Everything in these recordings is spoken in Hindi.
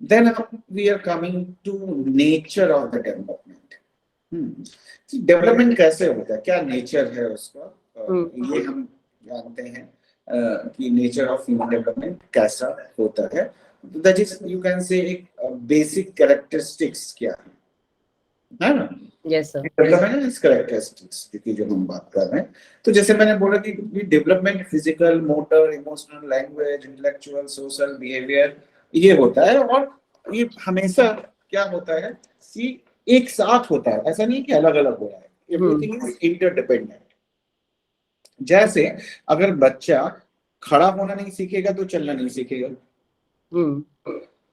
Then we are coming to nature of the development. Development कैसे होता है, क्या नेचर है उसका, ये हम जानते हैं कि नेचर ऑफ ह्यूमन डेवलपमेंट कैसा होता है. That is you can say basic characteristics क्या है ना. Yes sir. डेवलपमेंट कैरेक्टरिस्टिक्स की जो हम बात कर रहे हैं, तो जैसे मैंने बोला कि development physical, motor, emotional, language, intellectual, social, behaviour ये होता है. और ये हमेशा क्या होता है कि एक साथ होता है, ऐसा नहीं कि अलग अलग हो रहा है. Everything is interdependent. जैसे अगर बच्चा खड़ा होना नहीं सीखेगा तो चलना नहीं सीखेगा.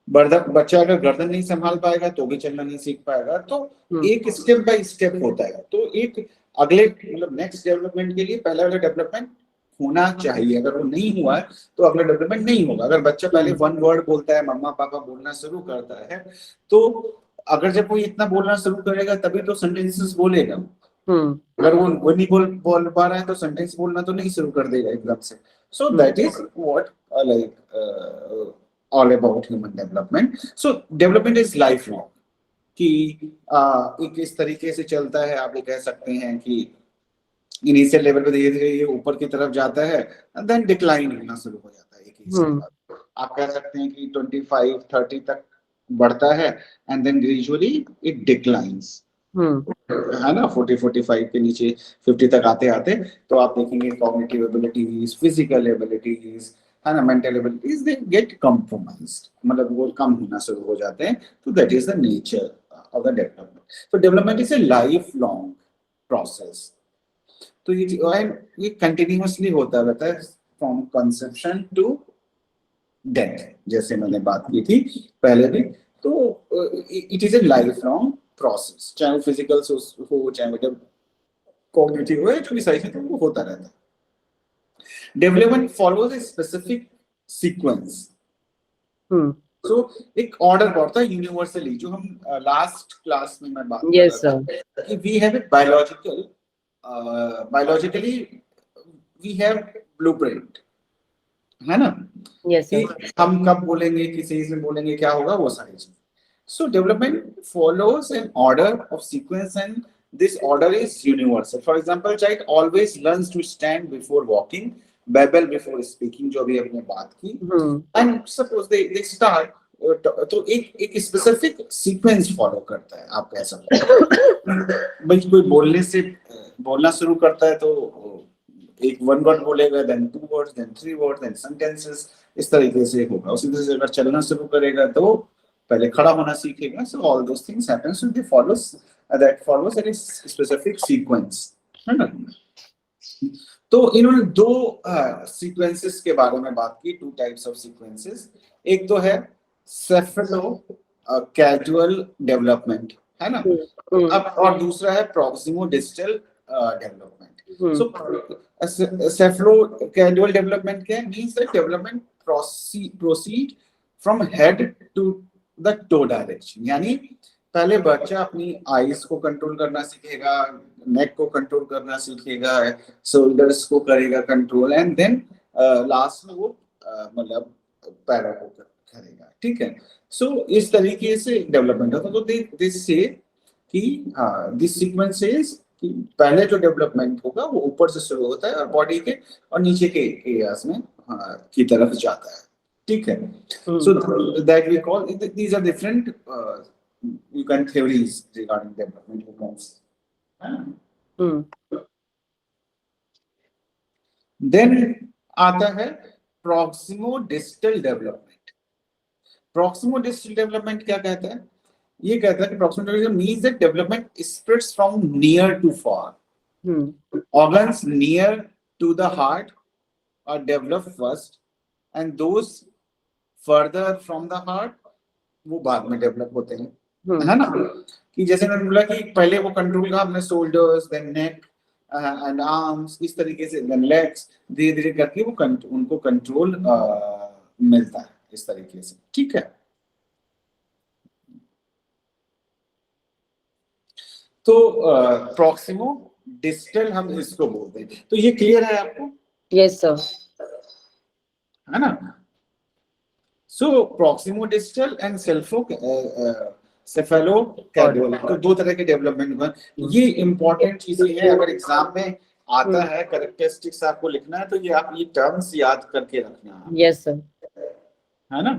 बच्चा अगर गर्दन नहीं संभाल पाएगा तो भी चलना नहीं सीख पाएगा. तो एक स्टेप बाय स्टेप होता है. तो एक अगले मतलब नेक्स्ट डेवलपमेंट के लिए पहला वाला डेवलपमेंट होना चाहिए. अगर वो नहीं हुआ है तो अगला डेवलपमेंट नहीं होगा. अगर बच्चा पहले वन वर्ड बोलता है, मम्मा पापा बोलना शुरू करता है, तो अगर जब वो इतना बोलना शुरू करेगा तभी तो सेंटेंसेस बोलेगा. अगर वो नहीं बोल पा रहा है तो सेंटेंस बोलना तो नहीं शुरू कर देगा एकदम से. So that is what like all about human development. So development is lifelong. कि एक इस तरीके से चलता है. आप ये कह सकते हैं कि इनिशियल लेवल पे धीरे धीरे ये ऊपर की तरफ जाता है, देन डिक्लाइन होना शुरू हो जाता है. एक ही आप कह सकते हैं कि 25-30 तक बढ़ता है and then gradually it declines, है ना. 40-45 के नीचे 50 तक आते आते तो आप देखेंगे कॉग्निटिव एबिलिटीज, फिजिकल एबिलिटीज, है ना, mental abilities, they get compromised, मतलब वो कम होना शुरू हो जाते हैं. तो that is the nature of the development. तो development is a life long process. तो ये कंटिन्यूअसली होता रहता है फ्रॉम कंसेप्शन टू डेथ, जैसे मैंने बात की थी पहले भी. तो it is a life long process, चाहे वो फिजिकल हो चाहे मतलब कॉग्निटिव हो, जो भी सारी चीजें वो होता रहता है. Development follows a specific sequence. So एक ऑर्डर पड़ता है यूनिवर्सली, जो हम लास्ट क्लास में मैं बात कर रहा था कि we have a biologically we have blueprint, है ना. कि हम कब बोलेंगे, किस एज में बोलेंगे, क्या होगा, वो सारी चीजें. So development follows an order of sequence and this order is universal. For example, child always learns to stand before walking, babble before speaking, जो भी हमने बात की. And suppose they start, तो एक स्पेसिफिक सीक्वेंस फॉलो करता है. आप कह सकते हैं भाई कोई बोलना शुरू करता है तो एक वन वर्ड बोलेगा, then two words, then three words, then sentences, इस तरीके से होगा. उसी तरह से अगर चलना शुरू करेगा तो पहले खड़ा होना सीखेगा. So all those things happen, so they follows an specific sequence, है ना. तो इन्होंने दो सीक्वेंसेस के बारे में बात की, टू टाइप्स ऑफ सीक्वेंसेस. एक तो है सेफेलो कैजुअल डेवलपमेंट, है ना. अब और दूसरा है proximo distal development. So cephalocaudal development क्या है? Means that development proceed from head to the toe direction. यानी पहले बच्चा अपनी आईज को कंट्रोल करना सीखेगा, नेक को कंट्रोल करना सीखेगा, शोल्डर्स को करेगा कंट्रोल, एंड देन लास्ट में वो मतलब पैरों को करेगा. ठीक है. सो इस तरीके से डेवलपमेंट होता है. तो दिस से कि दिस सीक्वेंस इज कि पहले जो डेवलपमेंट होगा वो ऊपर से शुरू होता है और बॉडी के और नीचे के एरियाज में की तरफ जाता है. ठीक है. So that we call these are different you can theories regarding development you can see. Then आता है proximo distal development. Proximo distal development क्या कहता है? ये कहता है कि proximo development means that development spreads from near to far. Organs near to the heart are developed first and those further from the heart वो बाद में डेवलप होते हैं, है ना. कि जैसे मैंने बोला कि पहले वो कंट्रोल का हमने shoulders, then neck and arms, इस तरीके से देन लेग्स, धीरे धीरे करके वो उनको कंट्रोल मिलता है इस तरीके से. ठीक है. तो प्रॉक्सिमो डिस्टल हम इसको बोलते हैं. तो ये क्लियर है आपको? Yes sir. है ना. सो प्रॉक्सिमोडिस्टल एंड सेफेलोकैडोल, तो दो तरह के डेवलपमेंट हुए। ये इंपॉर्टेंट चीजें हैं, अगर एग्जाम में आता है कैरेक्टरिस्टिक्स आपको लिखना है तो ये आप ये टर्म्स याद करके रखना है। यस सर, है ना।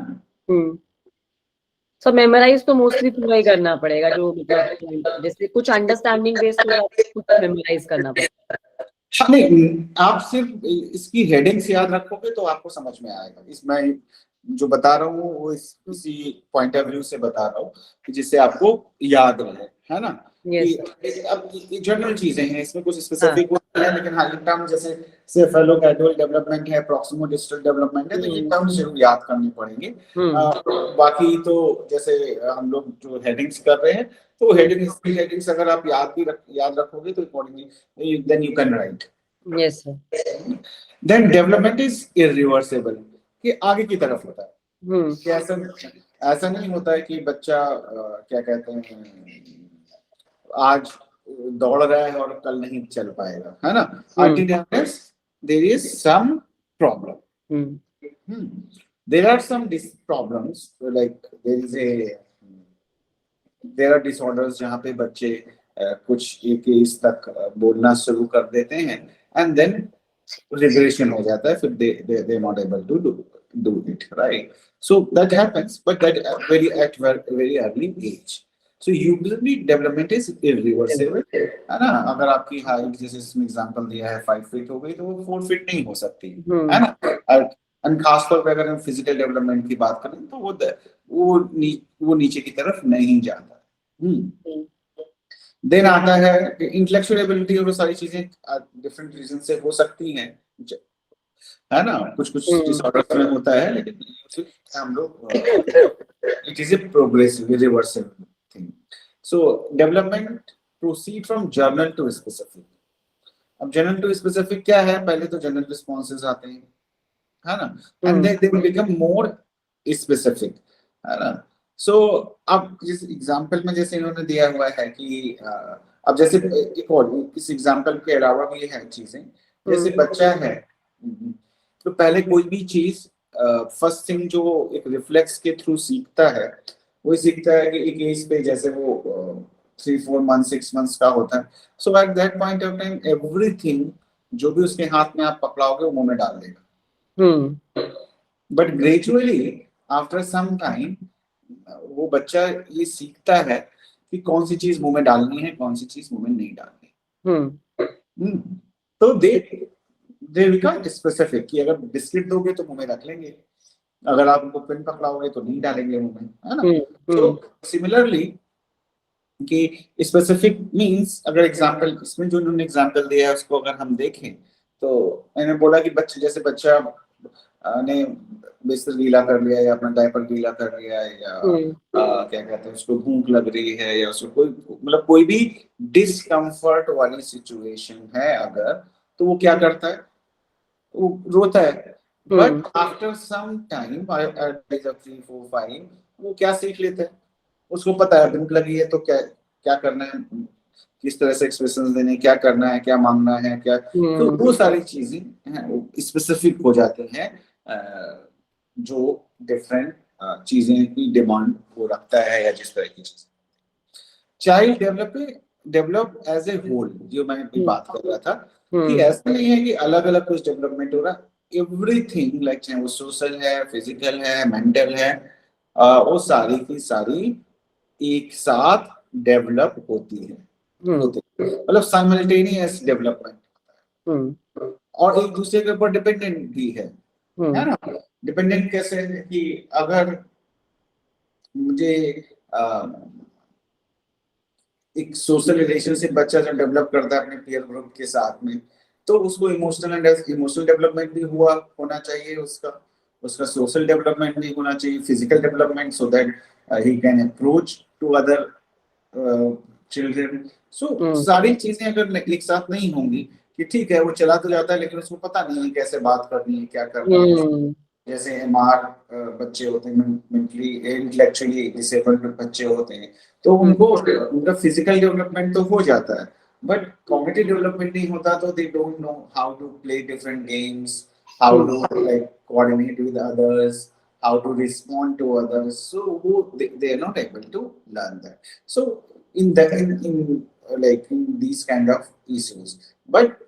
सो मेमोराइज तो मोस्टली पूरा ही करना पड़ेगा, जो मतलब जैसे कुछ अंडरस्टैंडिंग बेस्ड होगा, कुछ मेमोराइज करना पड़ेगा। नहीं, आप सिर्फ इसकी हेडिंग्स याद रखोगे तो आपको समझ में आएगा। इसमें जो बता रहा हूँ वो इसी पॉइंट ऑफ व्यू से बता रहा हूँ कि जिससे आपको याद रहे, है ना। Yes. कि अब जनरल चीजें हैं, इसमें कुछ स्पेसिफिक है, लेकिन हाँ टर्म जैसे सेफेलोकैडोल डेवलपमेंट है, प्रॉक्सिमोडिस्टल डेवलपमेंट है, तो ये टर्म जरूर याद करनी पड़ेंगे। बाकी तो जैसे हम लोग जो हेडिंग्स कर रहे हैं, तो हेडिंग्स अगर आप याद रखोगे तो accordingly then you can write. Yes sir. Then development is irreversible, कि आगे की तरफ होता है कि ऐसा नहीं होता है कि बच्चा क्या कहते हैं आज दौड़ रहा है और कल नहीं चल पाएगा, है ना। Alternatives, there is some problem, there are some problems, like there are disorders जहाँ पे बच्चे कुछ एक एज तक बोलना शुरू कर देते हैं and then regression हो जाता है, फिर they not able to do it, right? So that happens, but that at very early age. So usually development is irreversible, है ना। अगर आपकी हाइट जैसे इसमें एग्जांपल दिया है 5 फीट हो गई तो वो 4 फीट नहीं हो सकती, है ना। और खासतौर पर अगर हम फिजिकल डेवलपमेंट की बात करें तो वो नीचे की तरफ नहीं जाता। देन आता है इंटेलेक्चुअल एबिलिटी, और वो सारी चीजें डिफरेंट रीजन से हो सकती हैं, है ना। कुछ डिसऑर्डर्स में होता है, लेकिन हम लोग it is a progressive reversible thing. So development proceed from general to specific. अब जनरल टू स्पेसिफिक क्या है, पहले तो जनरल रिस्पॉन्सेज आते हैं, है ना, and they become more specific, है ना। सो अब जिस एग्जांपल में जैसे इन्होंने दिया हुआ है कि अब जैसे एक और इस एग्जांपल के अलावा भी है चीजें, जैसे बच्चा है तो पहले कोई भी चीज फर्स्ट थिंग जो एक रिफ्लेक्स के थ्रू सीखता है, वो सीखता है कि एक एज पे जैसे वो 3-4 मंथ 6 मंथ्स का होता है। So at that point of time everything जो भी उसके हाथ में आप पकड़ाओगे वो मुंह में डाल देगा। But gradually after some time वो बच्चा ये सीखता है कि कौन सी चीज मुंह में डालनी है, कौन सी चीज मुंह में नहीं डालनी। तो दे बिकम स्पेसिफिक कि अगर बिस्किट दोगे तो मुंह में रख लेंगे, अगर आप उनको पेन पकड़ाओगे तो नहीं डालेंगे मुंह में, है ना। तो सिमिलरली कि स्पेसिफिक मींस, अगर एग्जांपल इसमें जो उन्होंने एग्जांपल दिया है उसको अगर हम देखें तो मैंने बोला कि बच्चा ने बिस्तर गीला कर लिया या अपना डायपर गीला कर लिया या क्या कहते हैं उसको भूख लग रही है या उसको कोई मतलब कोई भी डिस्कम्फर्ट वाली सिचुएशन है अगर, तो वो क्या करता है, वो रोता है। But after some time at age of 3, 4, 5 वो क्या सीख लेता है, उसको पता है भूख लगी है तो क्या करना है, किस तरह से एक्सप्रेशंस देने, क्या करना है, क्या मांगना है, क्या तो वो सारी चीजें हैं वो स्पेसिफिक हो जाती हैं जो डिफरेंट चीजें की डिमांड वो रखता है या जिस तरह की चीज। Child develop as a whole, जो मैं भी बात कर रहा था कि ऐसा नहीं है कि अलग अलग कुछ डेवलपमेंट हो रहा, एवरीथिंग लाइक चाहे वो सोशल है, फिजिकल है, मेंटल है, वो सारी की सारी एक साथ डेवलप होती है, मतलब साइमल्टेनियस डेवलपमेंट, और एक दूसरे के ऊपर डिपेंडेंट भी है ना। डिपेंडेंट कैसे है कि अगर मुझे एक सोशल रिलेशनशिप बच्चा जब डेवलप करता है अपने पीयर ग्रुप के साथ में, तो उसको इमोशनल डेवलपमेंट भी होना चाहिए, उसका सोशल डेवलपमेंट भी होना चाहिए, physical development, so that he can approach to other children. So सारी चीजें अगर एक साथ नहीं होंगी कि ठीक है वो चला तो जाता है लेकिन उसको पता नहीं है कैसे बात करनी है, क्या करना है। जैसे एमआर बच्चे होते हैं, मेंटली इंटेलेक्चुअली डिसेबल्ड बच्चे होते हैं, तो उनका फिजिकल डेवलपमेंट तो हो जाता है बट कॉग्निटिव डेवलपमेंट नहीं होता, तो they don't know how to play different games, how to like coordinate with others, how to respond to others. So they are not able to learn that. So in these kind of issues, but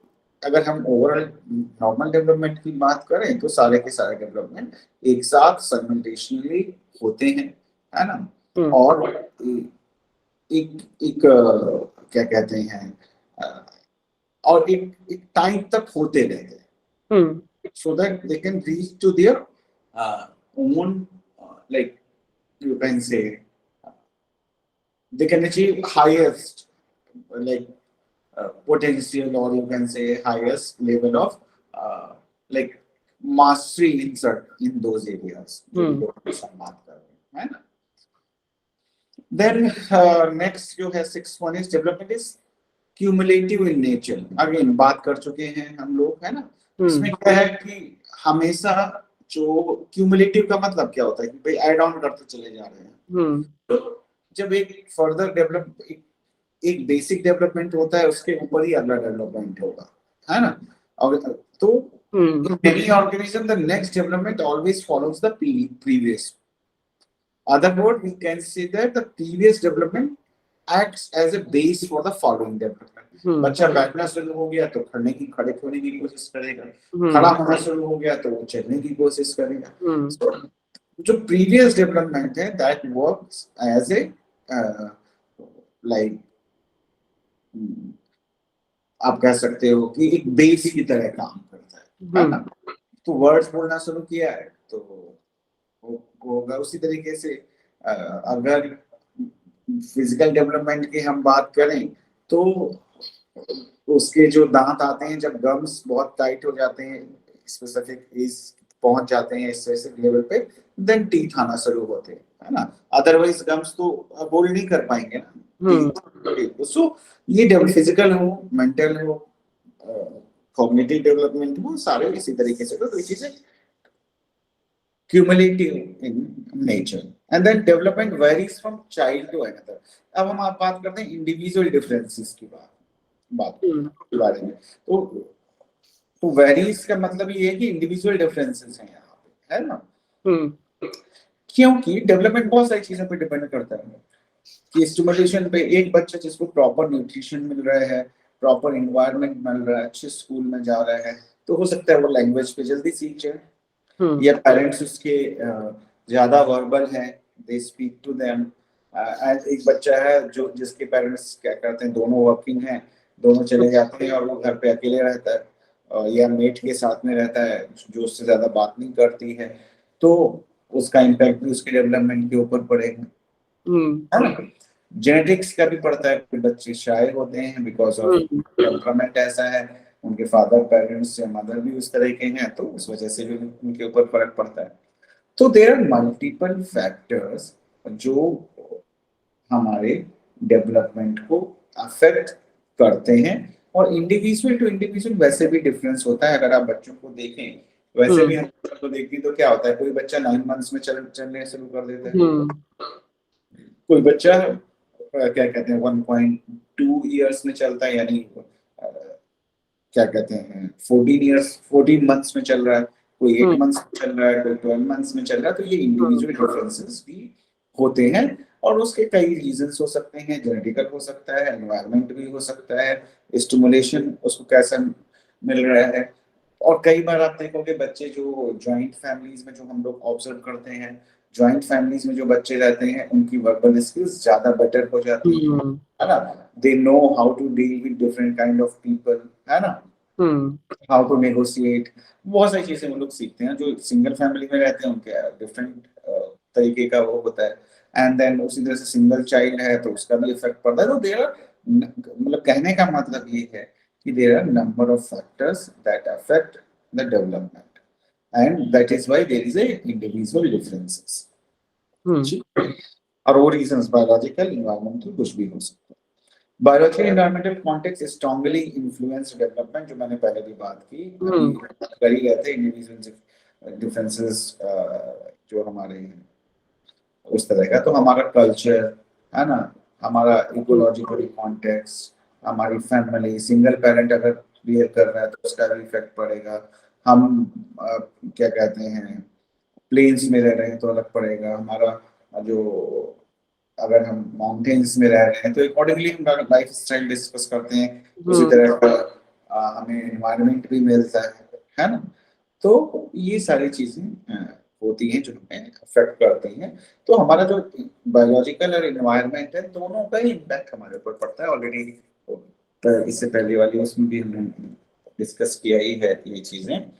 अगर हम ओवरऑल नॉर्मल डेवलपमेंट की बात करें तो सारे के सारे डेवलपमेंट एक साथ साइमल्टेनियसली होते हैं, है ना। और एक एक क्या कहते हैं और एक टाइम तक होते रहते हैं, so that they can reach to their own like you can say they can achieve highest like potential, or you can say highest level of like mastery in those areas जो हम बात कर रहे हैं, है ना। Then next जो है 6th one is development is cumulative in nature. Again बात कर चुके हैं हम लोग, है ना। इसमें क्या है कि हमेशा जो cumulative का मतलब क्या होता है कि भाई ऐड ऑन करते चले जा रहे हैं। तो जब एक फर्दर डेवलप एक बेसिक डेवलपमेंट होता है उसके ऊपर ही अगला डेवलपमेंट होगा, है ना। और तो in many organism the next development always follows the previous. Other word we can say that the previous development acts as a base for the following development. बच्चा बैठना शुरू हो गया तो खड़े होने की कोशिश करेगा, खड़ा होना शुरू हो गया तो वो चलने की कोशिश करेगा। So, जो previous development है that works as a like आप कह सकते हो कि एक बेस की तरह काम करता है ना। तो वर्ड्स बोलना शुरू किया है तो होगा उसी तरीके से। अगर फिजिकल डेवलपमेंट की हम बात करें तो उसके जो दांत आते हैं जब गम्स बहुत टाइट हो जाते हैं, स्पेसिफिक एज पहुंच जाते हैं स्पेसिफिक लेवल पे, देन टीथ आना शुरू होते हैं, है ना। अदरवाइज गम्स तो बोल नहीं कर पाएंगे ना। सो ये फिजिकल हो, मेंटल हो, कॉग्निटिव डेवलपमेंट हो, सारे इसी तरीके से। तो चीजें cumulative in nature, and then development varies from child to another. अब हम आप बात करते हैं इंडिविजुअल डिफरेंसेस की बात के बारे में। तो वेरीज का मतलब ये है कि इंडिविजुअल डिफरेंसेस हैं यहाँ पे, है ना। क्योंकि डेवलपमेंट बहुत सारी चीजों पे डिपेंड करता है कि स्टिमुलेशन पे एक बच्चा जिसको प्रॉपर न्यूट्रिशन मिल रहा है, प्रॉपर एनवायरनमेंट मिल रहा है, अच्छे स्कूल में जा रहा है, तो हो सकता है वो लैंग्वेज पे जल्दी सीख जाए, या पेरेंट्स उसके ज्यादा वर्बल हैं, दे स्पीक टू देम। एक बच्चा है जो जिसके पेरेंट्स क्या करते हैं, दोनों वर्किंग हैं, दोनों चले जाते हैं और वो घर पे अकेले रहता है या मेट के साथ में रहता है जो उससे ज्यादा बात नहीं करती है, तो उसका इम्पैक्ट भी उसके डेवलपमेंट के ऊपर पड़ेगा, है ना। जेनेटिक्स का भी पड़ता है, कुछ बच्चे शाय होते हैं बिकॉज ऑफ टेम्परामेंट ऐसा है, उनके फादर पेरेंट्स या मदर भी उस तरह के हैं, तो उस वजह से भी उनके ऊपर फर्क पड़ता है। तो देयर आर मल्टीपल फैक्टर्स जो हमारे डेवलपमेंट को अफेक्ट करते हैं, और इंडिविजुअल टू इंडिविजुअल वैसे भी डिफरेंस होता है। अगर आप बच्चों को देखें वैसे भी हम बच्चों को देखती तो क्या होता है, कोई बच्चा 9 मंथ्स में चलने शुरू कर देता है, कोई बच्चा क्या कहते हैं 1.2 इयर्स में चलता है, यानी क्या कहते हैं 14 मंथ्स में चल रहा है, कोई 8 मंथ्स में चल रहा है, कोई 12 मंथ्स में चल रहा है। तो ये इंडिविजुअल डिफरेंसेस भी होते हैं और उसके कई रीजंस हो सकते हैं, जेनेटिकल हो सकता है, एनवायरनमेंट भी हो सकता है, स्टिमुलेशन उसको कैसा मिल रहा है। और कई बार आप देखोगे बच्चे जो जॉइंट फैमिलीज में जो हम लोग ऑब्जर्व करते हैं, जॉइंट फैमिलीज में जो बच्चे रहते हैं उनकी वर्बल स्किल्स ज्यादा बेटर हो जाती है ना। They know how to deal with different kind of people, है ना, हाउ टू नेगोशिएट, बहुत सारी चीजें वो लोग सीखते हैं। जो सिंगल फैमिली में रहते हैं उनके डिफरेंट तरीके का वो होता है, एंड देन उसी तरह से सिंगल चाइल्ड है तो उसका भी इफेक्ट पड़ता है। तो देयर आर मतलब कहने का मतलब ये है कि there are number of factors that affect the development, and that is why there is a individual differences. और वो reasons biological, environmental कुछ भी हो सकता है। Biological environmental context strongly influence development, जो मैंने पहले भी बात की, कर ही रहे थे individual differences जो हमारे उस तरह का। तो हमारा कल्चर है ना, हमारा इकोलॉजिकल कॉन्टेक्स्ट, हमारी फैमिली, सिंगल पेरेंट अगर क्लियर कर रहा है तो उसका भी इफेक्ट पड़ेगा। हम क्या कहते हैं प्लेन्स में रह रहे हैं तो अलग पड़ेगा हमारा, जो अगर हम माउंटेन्स में रह रहे हैं तो अकॉर्डिंगली हम लाइफ स्टाइल डिस्कस करते हैं, उसी तरह का हमें एनवायरनमेंट भी मिलता है ना। तो ये सारी चीजें होती हैं जो हमें अफेक्ट करती हैं। तो हमारा जो बायोलॉजिकल और एनवायरनमेंट है दोनों का ही इम्पैक्ट हमारे ऊपर पड़ता है। ऑलरेडी इससे पहले वाली उसमें भी हमने डिस्कस किया ही है ये चीजें।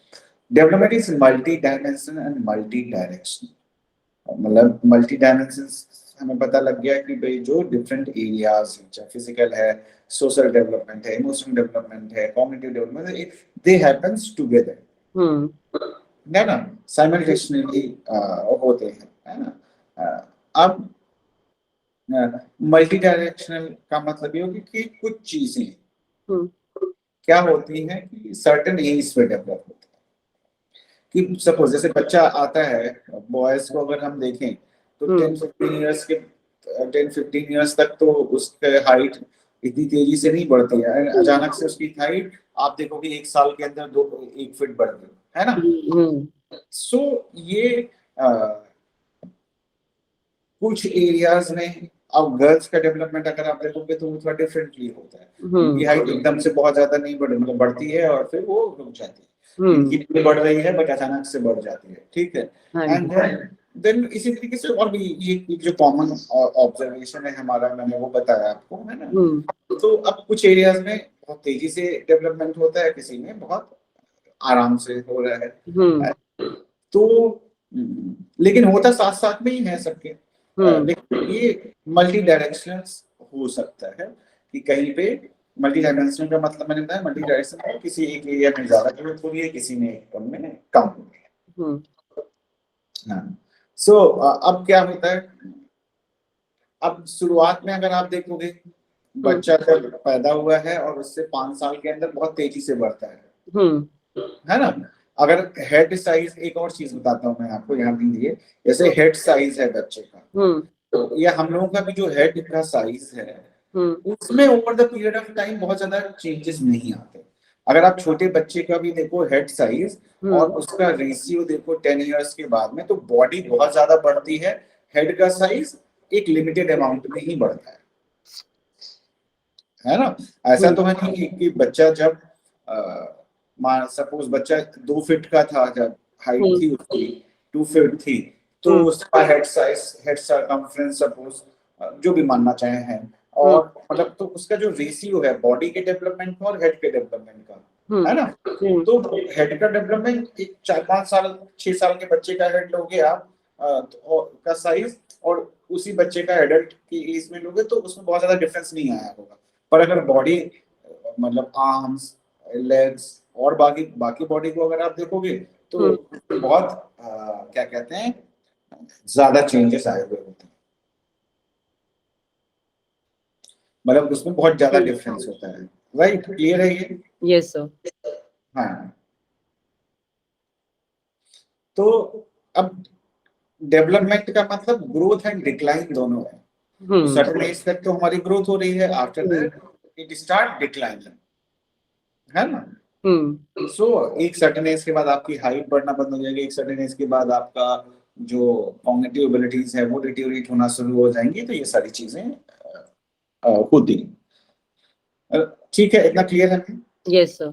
Development is multi dimension and multi direction. मतलब मल्टी डायमेंशन हमें पता लग गया कि भाई जो डिफरेंट एरियाज चाहे फिजिकल है, सोशल डेवलपमेंट है, इमोशनल डेवलपमेंट है, कॉग्निटिव डेवलपमेंट, दे हैपेंस टुगेदर, है ना, साइमल्टेनियसली होते हैं, है ना। अब मल्टी डायरेक्शनल का मतलब ये होगी कि कुछ चीजें क्या होती हैं कि सर्टेन एज पे डेवलप होती है। कि सपोज जैसे बच्चा आता है, बॉयज को अगर हम देखें तो 10-15 इयर्स तक तो उसके हाइट इतनी तेजी से नहीं बढ़ती है, अचानक से उसकी हाइट आप देखोगे 1 साल के अंदर 1 फीट बढ़ गई, है ना। सो ये कुछ एरियाज में, अब गर्ल्स का डेवलपमेंट अगर आप देखोगे तो वो थोड़ा डिफरेंटली होता है। उनकी हाइट एकदम से बहुत ज्यादा नहीं बढ़ मतलब बढ़ती है और फिर वो रुक जाती है। इनकी भी बढ़ रही है बट अचानक से बढ़ जाती है, ठीक है। एंड देन इसी तरीके से और भी ये जो कॉमन ऑब्जर्वेशन है हमारा, मैंने वो बताया आपको, है ना। तो अब कुछ एरियाज में बहुत तेजी से डेवलपमेंट होता है, किसी में बहुत आराम से हो रहा है। तो लेकिन होता साथ साथ में ही है सबके। लेकिन ये मल्टी डायरेक्शनल हो सकता है कि कहीं पे मल्टी डायमेंशनल का मतलब मैंने बताया, मल्टी डायरेक्शनल किसी एक एरिया में ज्यादा ग्रोथ हो रही है, किसी में कम हो रही है। हाँ, सो अब क्या होता है, अब शुरुआत में अगर आप देखोगे बच्चा जब पैदा हुआ है और उससे 5 साल के अंदर बहुत तेजी से बढ़ता है ना। अगर हेड साइज, एक और चीज बताता हूँ मैं आपको, यहाँ दीजिए, जैसे हेड साइज है बच्चे का, तो या हम लोगों का भी जो हेड का साइज है उसमें over the period of time बहुत ज्यादा चेंजेस नहीं आते। अगर आप छोटे बच्चे का भी देखो हेड साइज और उसका रेशियो देखो 10 इयर्स के बाद में, तो बॉडी बहुत ज्यादा बढ़ती है, हेड का साइज एक लिमिटेड अमाउंट में ही बढ़ता है ना। ऐसा तो है नहीं कि बच्चा जब सपोज बच्चा 2 फीट का था, जब हाइट थी उसकी 2 फीट थी, तो उसका head size, head circumference suppose जो भी मानना चाहे है, और मतलब तो उसका जो रेशियो है बॉडी के डेवलपमेंट का और हेड के डेवलपमेंट का, है ना। तो हेड का डेवलपमेंट एक 4-5 साल 6 साल के बच्चे का हेड लोगे आप का साइज, और उसी बच्चे का एडल्ट की एज में लोगे तो उसमें बहुत ज्यादा डिफरेंस नहीं आया होगा। पर अगर बॉडी मतलब आर्म्स, लेग्स और बाकी बॉडी को अगर आप देखोगे तो बहुत क्या कहते हैं, ज्यादा चेंजेस आए हुए होते हैं, मतलब उसमें बहुत ज्यादा डिफरेंस होता है। राइट, क्लियर है ये? Yes sir. हाँ, तो अब डेवलपमेंट का मतलब ग्रोथ एंड डिक्लाइन दोनों है। सर्टेन एज तक तो हमारी ग्रोथ हो रही है, after that it start declining, है ना। सो एक सर्टेन एज के बाद आपकी हाइट बढ़ना बंद हो जाएगी, एक सर्टेन एज के बाद आपका जो कॉग्निटिव एबिलिटीज है वो डिटेरियोरेट होना शुरू हो जाएंगी। तो ये सारी चीजें होती हैं। ठीक है, इतना क्लियर है? Yes sir.